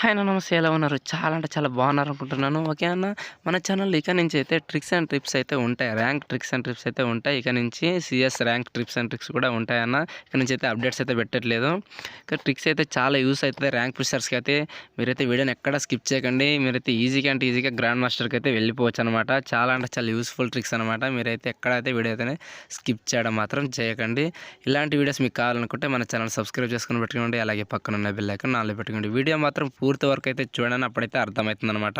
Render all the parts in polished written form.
Hi అన్న, నమస్తే. ఎలా ఉన్నారు? చాలా అంటే చాలా బాగున్నారనుకుంటున్నాను. ఓకే అన్న, మన ఛానల్‌లో ఇక నుంచి అయితే ట్రిక్స్ అండ్ ట్రిప్స్ అయితే ఉంటాయి. ర్యాంక్ ట్రిక్స్ అండ్ ట్రిప్స్ అయితే ఉంటాయి. ఇక నుంచి CS rank trips and tricks కూడా ఉంటాయన్న. ఇక నుంచి అయితే అప్డేట్స్ అయితే పెట్టట్లేదు. ఇక ట్రిక్స్ అయితే చాలా యూస్ అవుతుంది ర్యాంక్ పుషర్స్‌కి అయితే. మీరైతే వీడియోని ఎక్కడ స్కిప్ చేయకండి. మీరైతే ఈజీగా గ్రాండ్ మాస్టర్‌కి అయితే వెళ్ళిపోవచ్చు అనమాట. చాలా అంటే చాలా యూస్ఫుల్ ట్రిక్స్ అనమాట. మీరైతే ఎక్కడైతే వీడియో అయితే స్కిప్ చేయడం మాత్రం చేయకండి. ఇలాంటి వీడియోస్ మీకు కావాలనుకుంటే మన ఛానల్ సబ్స్క్రైబ్ చేసుకుని పెట్టుకోండి. అలాగే పక్కన ఉన్న బెల్ ఐకాన్ ఆన్లో పెట్టుకోండి. వీడియో మాత్రం పూర్తి వరకు అయితే చూడండి, అప్పుడైతే అర్థమవుతుంది అనమాట.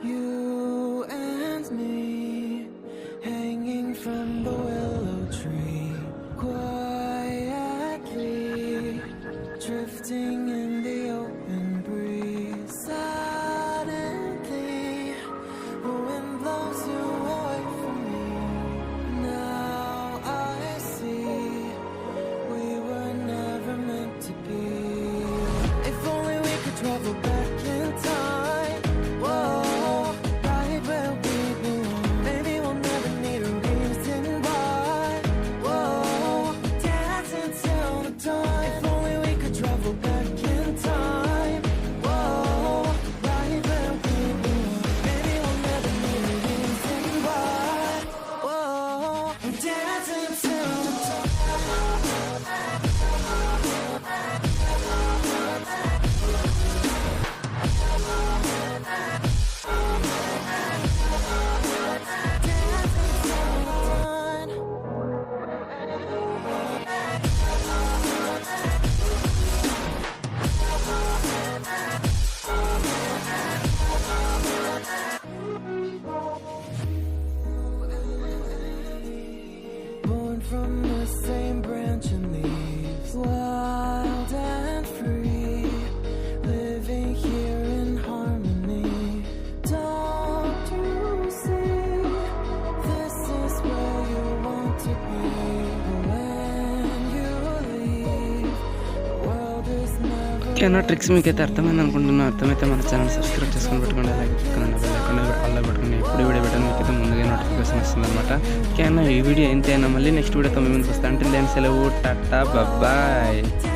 You and me, hanging from the willow tree, quietly drifting in the open breeze. Suddenly, the wind blows you away from me. Now I see we were never meant to be. If only we could travel back in time. From the same branch and leaves, wild and free, living here in harmony. Don't you see, this is where you want to be. When you leave, the world is never. ఓకేనా, tricks మీకు అయితే అర్థమైంది అనుకుంటున్నాను. అర్థమైతే మన channel subscribe చేసుకొని పెట్టుకోండి. అలాగే పక్కన బెల్ ఐకాన్ ఆన్లో పెట్టుకోండి. నోటిఫికేషన్ వస్తుంది అనమాట. ఓకే అన్న, ఈ వీడియో ఎంతైనా మళ్ళీ నెక్స్ట్ వీడియోతో మీ ముందుకు వస్తాను. అంటే సెలవు, టాటా, బాయ్.